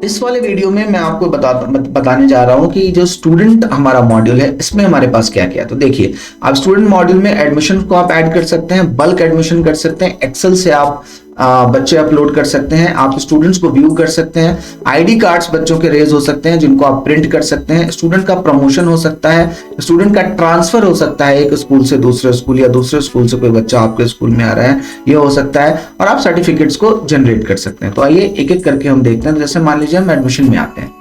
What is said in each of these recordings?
इस वाले वीडियो में मैं आपको बताने जा रहा हूँ कि जो स्टूडेंट हमारा मॉड्यूल है इसमें हमारे पास क्या क्या है। तो देखिए, आप स्टूडेंट मॉड्यूल में एडमिशन को आप ऐड कर सकते हैं, बल्क एडमिशन कर सकते हैं, एक्सेल से आप बच्चे अपलोड कर सकते हैं, आप स्टूडेंट्स को व्यू कर सकते हैं, आईडी कार्ड्स बच्चों के रेज हो सकते हैं जिनको आप प्रिंट कर सकते हैं, स्टूडेंट का प्रमोशन हो सकता है, स्टूडेंट का ट्रांसफर हो सकता है एक स्कूल से दूसरे स्कूल या दूसरे स्कूल से कोई बच्चा आपके स्कूल में आ रहा है, ये हो सकता है, और आप सर्टिफिकेट्स को जनरेट कर सकते हैं। तो आइए एक एक करके हम देखते हैं। तो जैसे मान लीजिए हम एडमिशन में आते हैं,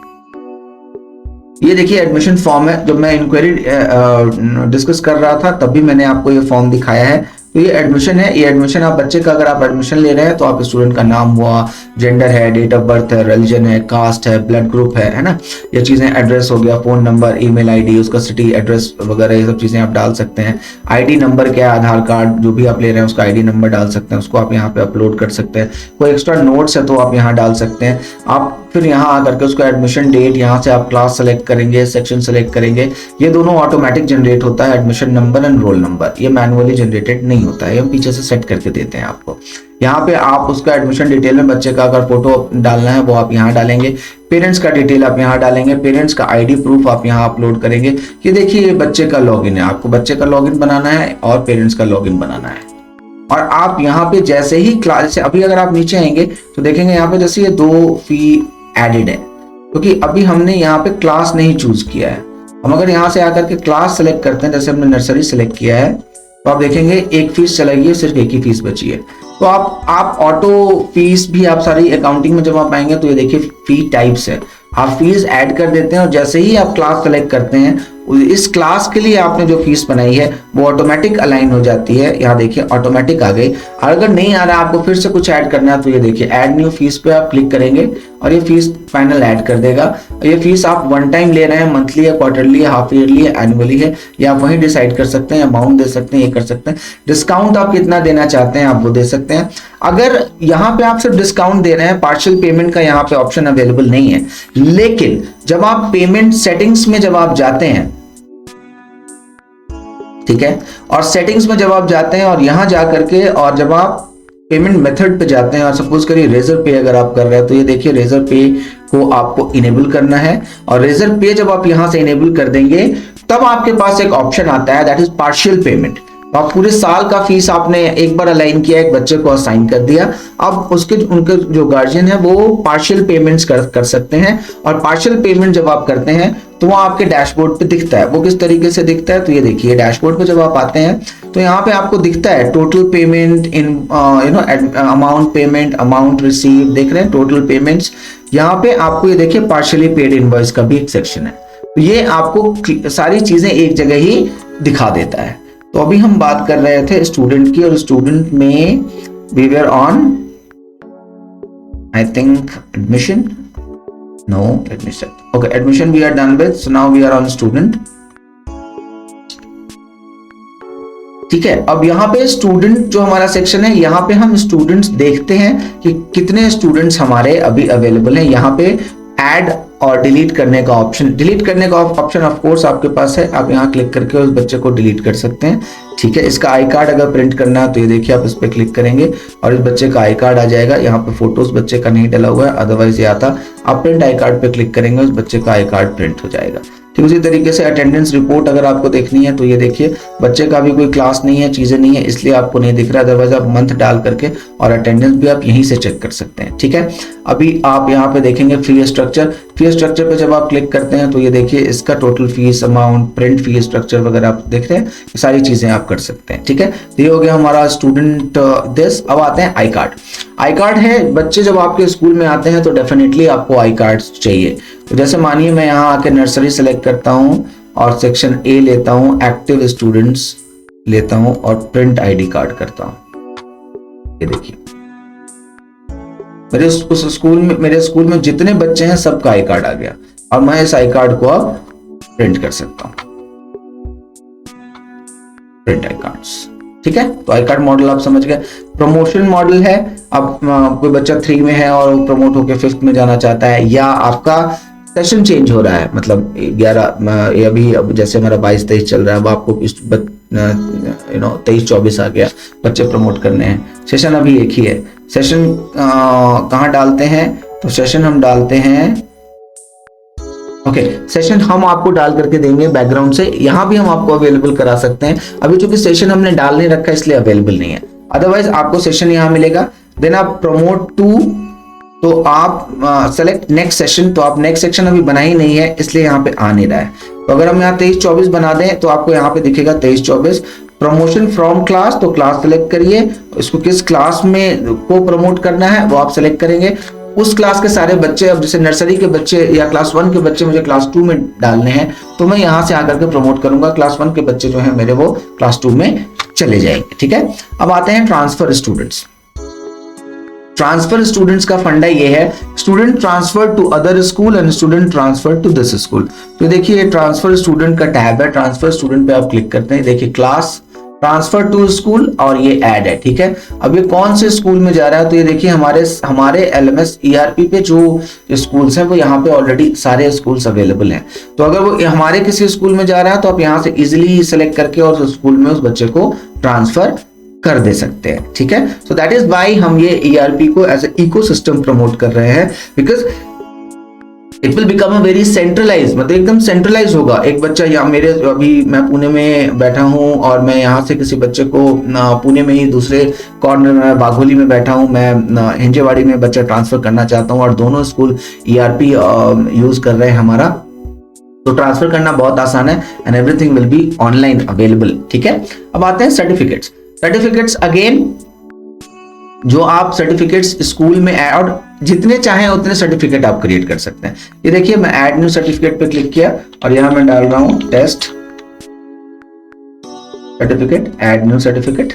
ये देखिए एडमिशन फॉर्म है। जब मैं इंक्वायरी डिस्कस कर रहा था तब भी मैंने आपको ये फॉर्म दिखाया है। तो ये एडमिशन है, ये एडमिशन आप बच्चे का अगर आप एडमिशन ले रहे हैं तो आप स्टूडेंट का नाम हुआ, जेंडर है, डेट ऑफ बर्थ है, रिलीजन है, कास्ट है, ब्लड ग्रुप है ना, ये चीजें, एड्रेस हो गया, फोन नंबर, ईमेल आईडी, उसका सिटी एड्रेस वगैरह, ये सब चीजें आप डाल सकते हैं। आईडी नंबर क्या है, आधार कार्ड जो भी आप ले रहे हैं उसका आईडी नंबर डाल सकते हैं, उसको आप यहाँ पे अपलोड कर सकते हैं। कोई एक्स्ट्रा नोट्स है तो आप यहाँ डाल सकते हैं। आप फिर यहाँ आकर के उसका एडमिशन डेट, यहाँ से आप क्लास सेलेक्ट करेंगे, सेक्शन सेलेक्ट करेंगे, ये दोनों ऑटोमेटिक जनरेट होता है। Admission number and roll number ये मैनुअली जनरेटेड नहीं होता है, हम पीछे से सेट करके देते हैं आपको। यहाँ पे आप उसका एडमिशन डिटेल में बच्चे का अगर फोटो डालना है वो आप यहाँ डालेंगे, पेरेंट्स का डिटेल आप यहाँ डालेंगे, पेरेंट्स का आईडी प्रूफ आप यहाँ अपलोड करेंगे। ये देखिए ये बच्चे का लॉगिन है, आपको बच्चे का लॉगिन बनाना है और पेरेंट्स का लॉगिन बनाना है। और आप यहाँ पे जैसे ही क्लास, जैसे अभी अगर आप नीचे आएंगे तो देखेंगे यहाँ पे जैसे ये 2 फी एडेड है, क्योंकि अभी हमने यहाँ पे क्लास नहीं चूज किया है। हम अगर यहाँ से आकर के क्लास सेलेक्ट करते हैं, जैसे हमने नर्सरी सेलेक्ट किया है, तो आप देखेंगे एक फीस चला गई है, सिर्फ एक ही फीस बची है। तो आप ऑटो फीस भी आप सारी अकाउंटिंग में जब आप आएंगे तो ये देखिए फी टाइप्स है, आप फीस ऐड कर देते हैं और जैसे ही आप क्लास सेलेक्ट करते हैं इस क्लास के लिए आपने जो फीस बनाई है वो ऑटोमेटिक अलाइन हो जाती है। यहाँ देखिए ऑटोमेटिक आ गई। अगर नहीं आ रहा आपको फिर से कुछ ऐड करना है तो ये देखिए ऐड न्यू फीस पे आप क्लिक करेंगे और ये फीस फाइनल ऐड कर देगा। ये फीस आप वन टाइम ले रहे हैं, मंथली है, क्वार्टरली है, हाफ ईयरली है, एनुअली है, या आप वहीं डिसाइड कर सकते हैं, अमाउंट दे सकते हैं, ये कर सकते हैं। डिस्काउंट आप कितना देना चाहते हैं आप वो दे सकते हैं। अगर यहाँ पे आप सिर्फ डिस्काउंट दे रहे हैं, पार्शियल पेमेंट का यहाँ पे ऑप्शन अवेलेबल नहीं है, लेकिन जब आप पेमेंट सेटिंग्स में जब आप जाते हैं, ठीक है, और सेटिंग्स में जब आप जाते हैं और यहां जाकर के और जब आप पेमेंट मेथड पे जाते हैं और सपोज करिए रेजर पे अगर आप कर रहे हैं तो ये देखिए रेजर पे को आपको इनेबल करना है। और रेजर पे जब आप यहां से इनेबल कर देंगे तब आपके पास एक ऑप्शन आता है दैट इज पार्शियल पेमेंट। आप पूरे साल का फीस आपने एक बार अलाइन किया, एक बच्चे को असाइन कर दिया, अब उनके जो गार्जियन है वो पार्शियल पेमेंट्स कर सकते हैं। और पार्शियल पेमेंट जब आप करते हैं तो वो आपके डैशबोर्ड पे दिखता है। वो किस तरीके से दिखता है तो ये देखिए डैशबोर्ड पे जब आप आते हैं तो यहाँ पे आपको दिखता है total payment in amount payment, amount receive, देख रहे हैं टोटल पेमेंट्स। यहाँ पे आपको ये देखिए पार्शियली पेड इनवॉइस का भी एक सेक्शन है। तो ये आपको सारी चीजें एक जगह ही दिखा देता है। तो अभी हम बात कर रहे थे स्टूडेंट की, और स्टूडेंट में we were on I think admission, no admission, okay admission we are done with, so now we are on student. ठीक है, अब यहाँ पे स्टूडेंट जो हमारा सेक्शन है, यहाँ पे हम स्टूडेंट्स देखते हैं कि कितने स्टूडेंट्स हमारे अभी अवेलेबल हैं। यहाँ पे ऐड और डिलीट करने का ऑप्शन, डिलीट करने का ऑप्शन ऑफ कोर्स आपके पास है, आप यहाँ क्लिक करके उस बच्चे को डिलीट कर सकते हैं। ठीक है, इसका आई कार्ड अगर प्रिंट करना है तो ये देखिए आप इस पे क्लिक करेंगे और इस बच्चे का आई कार्ड आ जाएगा। यहाँ पे फोटोज बच्चे का नहीं डला हुआ है, अदरवाइज ये आता, आप प्रिंट आई कार्ड पे क्लिक करेंगे उस बच्चे का आई कार्ड प्रिंट हो जाएगा। ठीक उसी तरीके से अटेंडेंस रिपोर्ट अगर आपको देखनी है तो ये देखिए बच्चे का भी कोई क्लास नहीं है, चीजें नहीं है, इसलिए आपको नहीं दिख रहा, अदरवाइज आप मंथ डाल करके और अटेंडेंस भी आप यहीं से चेक कर सकते हैं। ठीक है, अभी आप यहाँ पे देखेंगे फी स्ट्रक्चर, फी स्ट्रक्चर पे जब आप क्लिक करते हैं तो ये देखिए इसका total fees amount, print fee structure वगैरह आप देख रहे हैं, ये सारी चीजें आप कर सकते हैं। ठीक है, तो ये हो गया हमारा स्टूडेंट दिस। अब आते हैं आई कार्ड। आई कार्ड है, बच्चे जब आपके स्कूल में आते हैं तो डेफिनेटली आपको आई कार्ड चाहिए। तो जैसे मानिए मैं यहाँ आके नर्सरी सेलेक्ट करता हूँ और सेक्शन ए लेता हूँ, एक्टिव स्टूडेंट्स लेता हूँ और प्रिंट आईडी कार्ड करता हूँ। ये देखिए मेरे स्कूल में जितने बच्चे हैं सबका आई कार्ड आ गया और मैं इस आई कार्ड को अब प्रिंट कर सकता हूँ, प्रिंट आई कार्ड्स। ठीक है, तो आई कार्ड मॉडल आप समझ गए। प्रमोशन मॉडल है, अब कोई बच्चा 3 में है और वो प्रमोट होकर 5th में जाना चाहता है, या आपका सेशन चेंज हो रहा है, मतलब 11 अभी अब जैसे हमारा 22-23 चल रहा है, अब आपको 23-24 आ गया, बच्चे प्रमोट करने हैं, सेशन अभी एक ही है। सेशन कहाँ डालते हैं तो सेशन हम डालते हैं, ओके सेशन हम आपको डाल करके देंगे बैकग्राउंड से, यहां भी हम आपको अवेलेबल करा सकते हैं। अभी चूंकि सेशन हमने डाल नहीं रखा इसलिए अवेलेबल नहीं है, अदरवाइज आपको सेशन यहां मिलेगा। देन आप प्रमोट टू, तो आप सेलेक्ट नेक्स्ट सेशन, तो आप नेक्स्ट सेक्शन अभी बना ही नहीं है इसलिए यहाँ पे आ नहीं रहा है। तो अगर हम यहाँ 23-24 बना दें तो आपको यहाँ पे दिखेगा 23-24। प्रमोशन फ्रॉम क्लास, तो क्लास सेलेक्ट करिए, इसको किस क्लास में को प्रमोट करना है वो आप सेलेक्ट करेंगे। उस क्लास के सारे बच्चे, अब जैसे नर्सरी के बच्चे या क्लास 1 के बच्चे मुझे क्लास 2 में डालने हैं तो मैं यहाँ से आकर के प्रमोट करूंगा, क्लास 1 के बच्चे जो है मेरे वो क्लास 2 में चले जाएंगे। ठीक है, अब आते हैं ट्रांसफर स्टूडेंट्स। ट्रांसफर स्टूडेंट्स का फंडा ये है, student transfer to other school and student transfer to this school. तो देखिए ट्रांसफर स्टूडेंट का टैब है, ट्रांसफर स्टूडेंट पे आप क्लिक करते हैं, देखिए क्लास ट्रांसफर टू स्कूल और ये ऐड है। ठीक है, अब ये कौन से स्कूल में जा रहा है, तो ये देखिए हमारे LMS ERP पे जो स्कूल्स हैं वो यहाँ पे ऑलरेडी सारे स्कूल्स अवेलेबल हैं। तो अगर वो हमारे किसी स्कूल में जा रहा है तो आप यहाँ से इजिली सेलेक्ट करके और उस स्कूल में उस बच्चे को ट्रांसफर कर दे सकते हैं। ठीक है, सो दैट इज व्हाई हम ये ERP को एज ए इकोसिस्टम प्रमोट कर रहे हैं, because it will become a very centralise, मतलब एकदम सेंट्रलाइज होगा। एक बच्चा यहाँ मेरे, अभी मैं पुणे में बैठा हूँ और मैं यहाँ से किसी बच्चे को पुणे में ही दूसरे कॉर्नर में बाघोली में बैठा हूँ, मैं हिंजेवाड़ी में बच्चा ट्रांसफर करना चाहता हूँ और दोनों स्कूल ERP यूज कर रहे हैं हमारा, तो ट्रांसफर करना बहुत आसान है and everything will be online available. ठीक है, अब आते हैं सर्टिफिकेट्स। सर्टिफिकेट्स अगेन, जो आप सर्टिफिकेट्स स्कूल में ऐड जितने चाहें उतने सर्टिफिकेट आप क्रिएट कर सकते हैं। ये देखिए मैं ऐड न्यू सर्टिफिकेट पे क्लिक किया और यहां मैं डाल रहा हूं test certificate, add new certificate.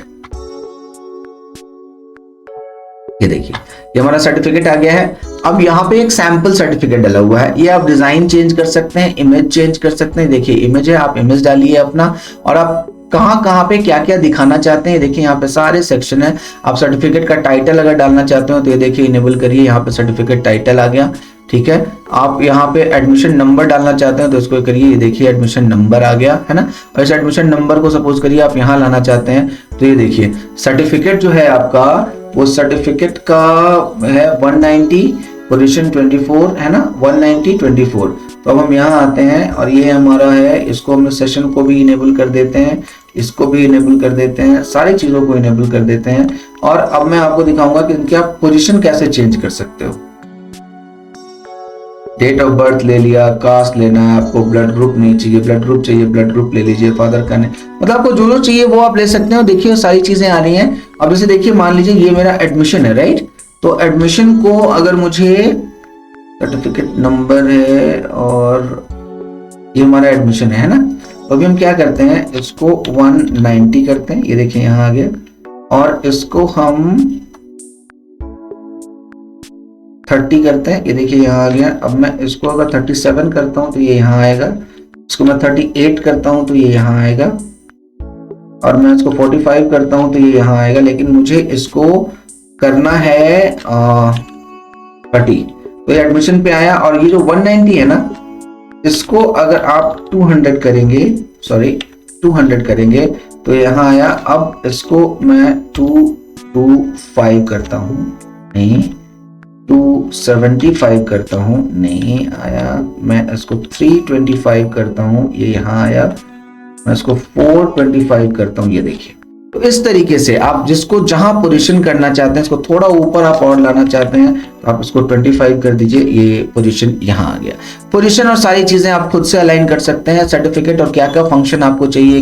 ये देखिए ये हमारा सर्टिफिकेट आ गया है। अब यहाँ पे एक सैंपल सर्टिफिकेट डाला हुआ है, ये आप डिजाइन चेंज कर सकते हैं, इमेज चेंज कर सकते हैं। देखिए इमेज है, आप इमेज डालिए अपना, और आप कहां पे क्या क्या दिखाना चाहते हैं। देखिए यहाँ पे सारे सेक्शन है। आप सर्टिफिकेट का टाइटल अगर डालना चाहते हो तो ये देखिए इनेबल करिए, यहाँ पे सर्टिफिकेट टाइटल आ गया। ठीक है, आप यहाँ पे एडमिशन नंबर डालना चाहते हैं तो इसको करिए, ये देखिए एडमिशन नंबर आ गया है ना। और इस एडमिशन नंबर को सपोज करिए आप यहाँ लाना चाहते हैं तो ये देखिए सर्टिफिकेट जो है आपका, वो सर्टिफिकेट का है 190 पोजीशन 24 है ना, 190-24। तो अब हम यहाँ आते हैं और ये हमारा है, इसको हम सेशन को भी इनेबल कर देते हैं, इसको भी इनेबल कर देते हैं, सारी चीजों को इनेबल कर देते हैं। और अब मैं आपको दिखाऊंगा कि इनकी आप पोजीशन कैसे चेंज कर सकते हो। डेट ऑफ बर्थ ले लिया, कास्ट लेना है आपको, ब्लड ग्रुप नहीं चाहिए, ब्लड ग्रुप चाहिए, ब्लड ग्रुप ले लीजिए, फादर का नहीं, मतलब आपको जो चाहिए वो आप ले सकते हो। देखिए सारी चीजें आ रही हैं। अब जैसे देखिए मान लीजिए ये मेरा एडमिशन है, राइट, तो एडमिशन को अगर मुझे सर्टिफिकेट नंबर है और ये हमारा एडमिशन है ना, तो अभी हम क्या करते हैं, इसको 190 करते हैं, ये देखिए यहाँ आ गया, और इसको हम 30 करते हैं, ये देखिए यहाँ आ गया। अब मैं इसको अगर 37 करता हूँ तो ये यहाँ आएगा, इसको मैं 38 करता हूँ तो ये यहाँ आएगा, और मैं इसको 45 करता हूँ तो ये यहाँ आएगा। लेकिन मुझे इसको करना है 30, तो ये एडमिशन पे आया। और ये जो 190 है ना, इसको अगर आप 200 करेंगे, सॉरी 200 करेंगे तो यहाँ आया। अब इसको मैं 225 करता हूँ, नहीं 275 करता हूँ, नहीं आया। मैं इसको 325 करता हूँ, ये यहाँ आया। मैं इसको 425 करता हूँ, ये देखिए। तो इस तरीके से आप जिसको जहां पोजीशन करना चाहते हैं, इसको थोड़ा ऊपर आप और लाना चाहते हैं तो आप इसको 25 कर दीजिए, ये पोजीशन यहाँ आ गया। पोजीशन और सारी चीजें आप खुद से अलाइन कर सकते हैं। सर्टिफिकेट और क्या क्या फंक्शन आपको चाहिए,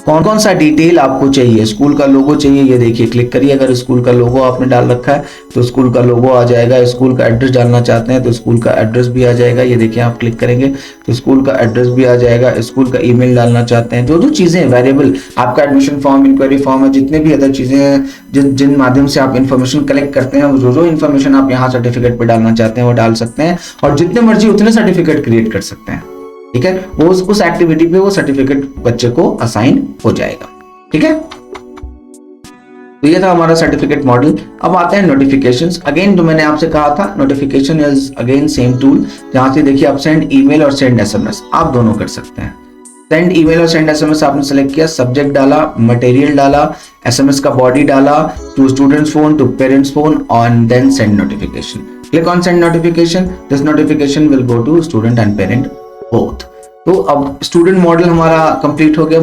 कौन कौन सा डिटेल आपको चाहिए, स्कूल का लोगो चाहिए, ये देखिए क्लिक करिए। अगर स्कूल का लोगो आपने डाल रखा है तो स्कूल का लोगो आ जाएगा। स्कूल का एड्रेस डालना चाहते हैं तो स्कूल का एड्रेस भी आ जाएगा, ये देखिए आप क्लिक करेंगे तो स्कूल का एड्रेस भी आ जाएगा। स्कूल का ईमेल डालना चाहते हैं, जो जो चीजें वेरिएबल, आपका एडमिशन फॉर्म, इंक्वायरी फॉर्म है, जितने भी अदर चीजें हैं जिन माध्यम से आप इन्फॉर्मेशन कलेक्ट करते हैं, जो जो इन्फॉर्मेशन आप यहाँ सर्टिफिकेट पे डालना चाहते हैं वो डाल सकते हैं, और जितने मर्जी उतने सर्टिफिकेट क्रिएट कर सकते हैं। ठीक है, वो उस एक्टिविटी पे वो सर्टिफिकेट बच्चे को असाइन हो जाएगा। ठीक है, तो ये था हमारा सर्टिफिकेट मॉडल। अब आते हैं नोटिफिकेशंस। अगेन जो मैंने आपसे कहा था, notification is again same tool, जहां से देखिए आप सेंड ईमेल और सेंड एसएमएस आप दोनों कर सकते हैं। सेंड ईमेल और सेंड एसएमएस आपने सेलेक्ट किया, सब्जेक्ट डाला, मटेरियल डाला, एसएमएस का बॉडी डाला, to students phone, to parents phone, और then send notification. Click on send notification, this notification will go to student and parent both. तो अब स्टूडेंट मॉड्यूल हमारा कंप्लीट हो गया।